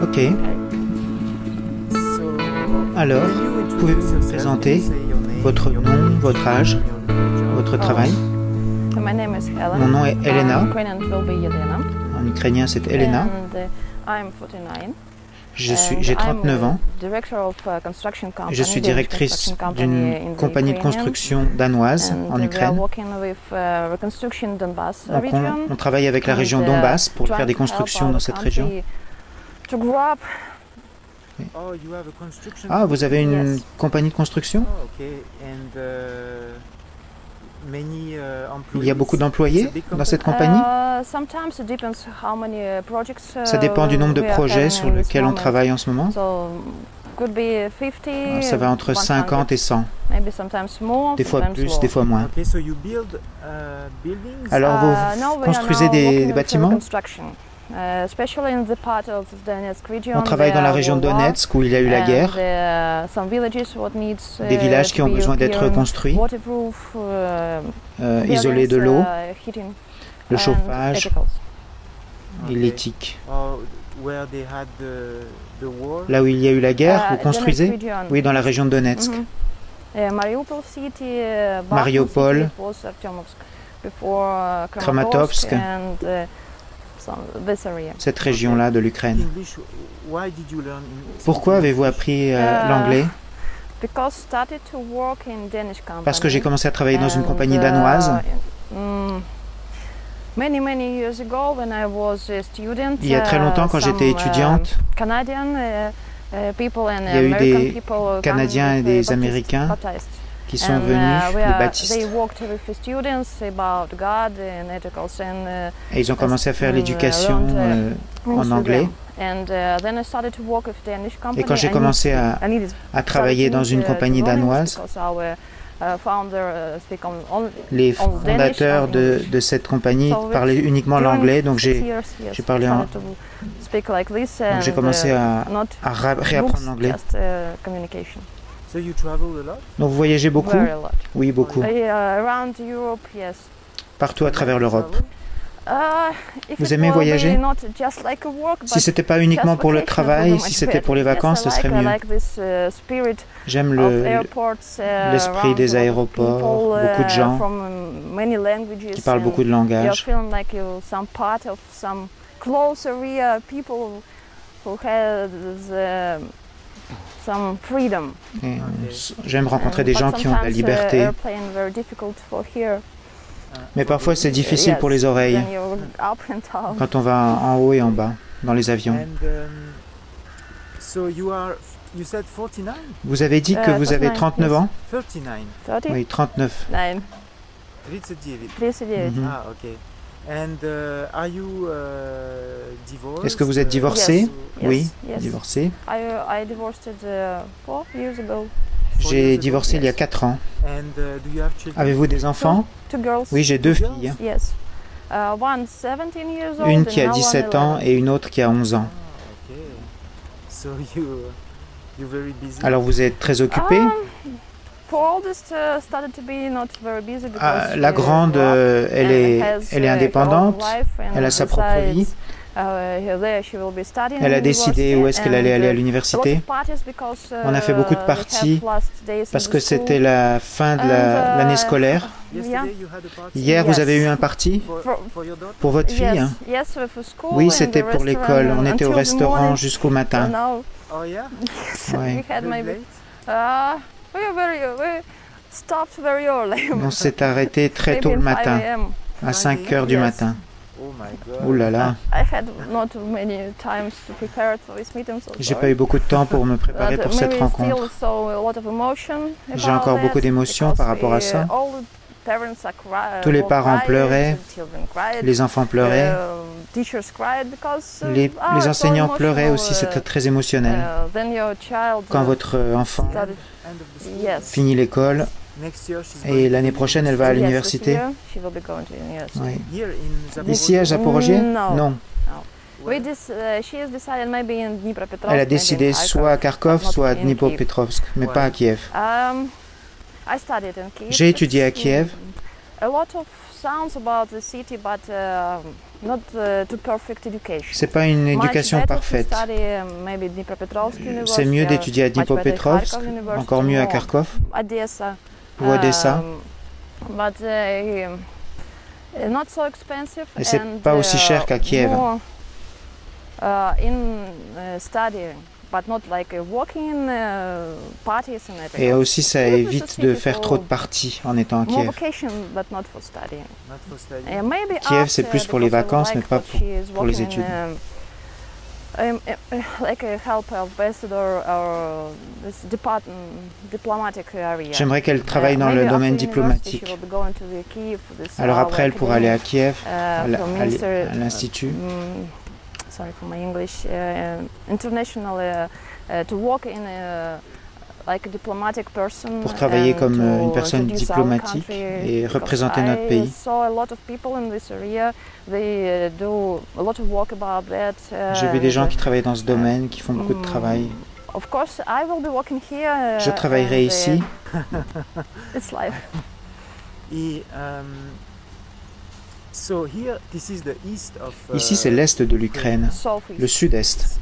Ok. Alors, pouvez-vous vous présenter votre nom, votre âge, votre travail? Mon nom est Elena. En ukrainien, c'est Elena. J'ai 39 ans. Je suis directrice d'une compagnie de construction danoise en Ukraine. On travaille avec la région Donbass pour faire des constructions dans cette région. Ah, vous avez une compagnie de construction? Il y a beaucoup d'employés dans cette compagnie? Ça dépend du nombre de projets sur lesquels on travaille en ce moment. Ça va entre 50 et 100. Des fois plus, des fois moins. Alors vous construisez des bâtiments? On travaille dans la région de Donetsk où il y a eu la guerre. Des villages qui ont besoin d'être construits, isolés de l'eau, le chauffage et l'éthique. Là où il y a eu la guerre, vous construisez? Oui, dans la région de Donetsk. Mariupol, Kramatorsk, cette région-là de l'Ukraine. Pourquoi avez-vous appris l'anglais? Parce que j'ai commencé à travailler dans une compagnie danoise. Il y a très longtemps, quand j'étais étudiante, il y a eu des Canadiens et des Américains qui sont venus, les baptistes. Et ils ont commencé à faire l'éducation en anglais. Et quand j'ai commencé à travailler dans une compagnie danoise, les fondateurs de cette compagnie parlaient uniquement l'anglais, donc j'ai parlé en... Donc j'ai commencé à réapprendre l'anglais. Donc vous voyagez beaucoup? Oui, beaucoup. Partout à travers l'Europe. Vous aimez voyager? Si ce n'était pas uniquement pour le travail, si c'était pour les vacances, ce serait mieux. J'aime l'esprit des aéroports, beaucoup de gens qui parlent beaucoup de langages. J'aime rencontrer des gens qui ont de la liberté. Mais parfois c'est difficile pour les oreilles quand on va en haut et en bas dans les avions. Vous avez dit que vous avez 39 ans? Oui, 39. Est-ce que vous êtes divorcé? Oui, divorcé. J'ai divorcé il y a 4 ans. Avez-vous des enfants? Oui, j'ai 2 filles. Une qui a 17 ans et une autre qui a 11 ans. Alors vous êtes très occupé? La grande, elle est indépendante, elle a sa propre vie. Elle a décidé où est-ce qu'elle allait aller à l'université. On a fait beaucoup de parties parce que c'était la fin de l'année scolaire. Hier, vous avez eu un party pour votre fille? Hein? Oui, c'était pour l'école. On était au restaurant jusqu'au matin. Ouais. On s'est arrêté très tôt le matin, à 5 heures du matin. Ouh là là. J'ai pas eu beaucoup de temps pour me préparer pour cette rencontre. J'ai encore beaucoup d'émotions par rapport à ça. Tous les parents pleuraient, les enfants pleuraient, les enseignants pleuraient aussi, c'était très émotionnel. Quand votre enfant finit l'école, et l'année prochaine, elle va à l'université? Oui. Ici à Zaporožie? Non. Elle a décidé soit à Kharkov, soit à Dnipropetrovsk, mais pas à Kiev. J'ai étudié à Kiev. C'est pas une éducation parfaite. C'est mieux d'étudier à Dnipropetrovsk, encore mieux à Kharkov ou Odessa. Et c'est pas aussi cher qu'à Kiev. Et aussi, ça évite de faire trop de parties en étant à Kiev. Kiev, c'est plus pour les vacances, mais pas pour les études. J'aimerais qu'elle travaille dans le domaine diplomatique. Alors après, elle pourra aller à Kiev, à l'Institut. Sorry for my English, international, to work in like a diplomatic person. Pour travailler comme une personne diplomatique et représenter notre pays. J'ai vu des gens qui travaillent dans ce domaine, qui font beaucoup de travail. Je travaillerai ici. It's life. Ici, c'est l'est de l'Ukraine, le sud-est.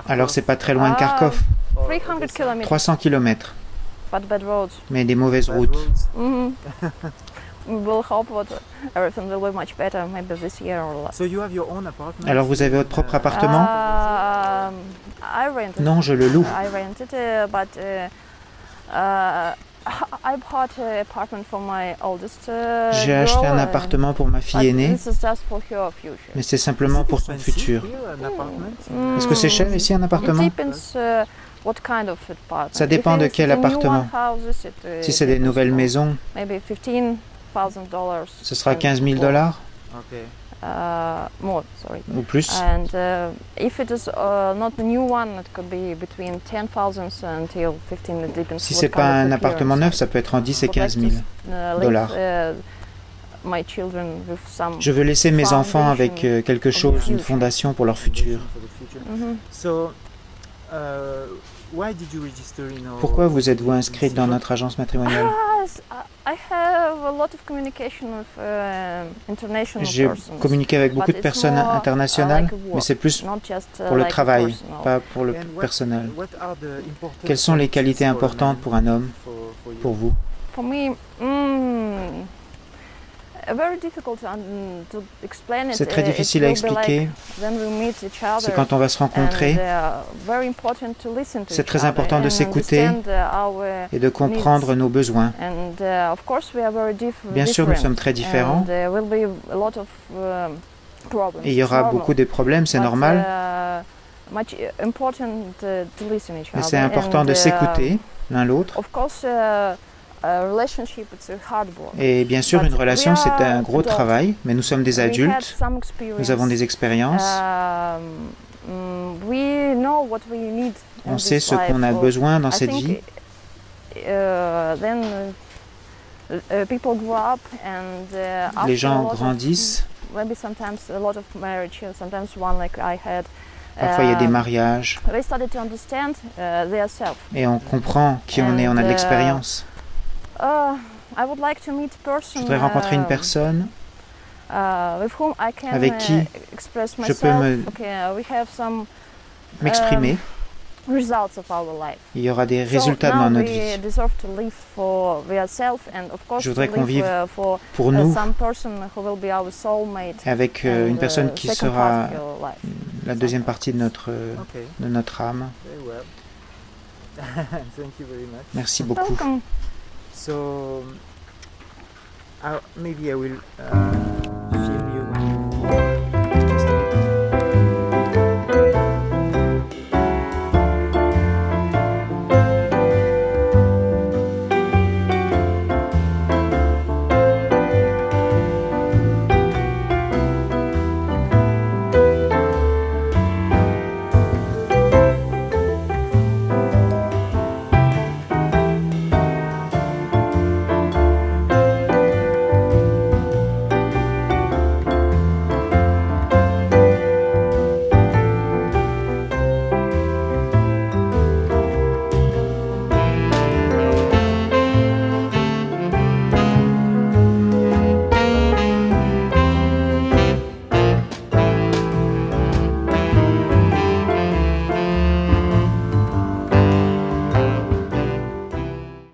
Alors, c'est pas très loin de Kharkov. 300 km. Mais des mauvaises routes. Alors, vous avez votre propre appartement? Non, je le loue. J'ai acheté un appartement pour ma fille aînée, mais c'est simplement pour son futur. Est-ce que c'est cher ici un appartement? Ça dépend de quel appartement. Si c'est des nouvelles maisons, ce sera 15 000 $. Ou plus. Si c'est pas un appartement neuf, ça peut être en 10 et 15 000 $. Je veux laisser mes enfants avec quelque chose, une fondation pour leur futur. Pourquoi vous êtes-vous inscrite dans notre agence matrimoniale? J'ai communiqué avec beaucoup de personnes internationales, mais c'est plus pour le travail, pas pour le personnel. Quelles sont les qualités importantes pour un homme, pour vous? C'est très difficile à expliquer. C'est quand on va se rencontrer. C'est très important de s'écouter et de comprendre nos besoins. Bien sûr, nous sommes très différents. Et il y aura beaucoup de problèmes, c'est normal. Mais c'est important de s'écouter l'un l'autre. Et bien sûr, une relation, c'est un gros travail, mais nous sommes des adultes, nous avons des expériences, on sait ce qu'on a besoin dans cette vie. Les gens grandissent. Parfois, il y a des mariages. Et on comprend qui on est, on a de l'expérience. Je voudrais rencontrer une personne avec qui je peux m'exprimer. Il y aura des résultats dans notre vie. Je voudrais qu'on vive pour nous avec une personne qui sera la deuxième partie de notre âme. Merci beaucoup. So maybe I will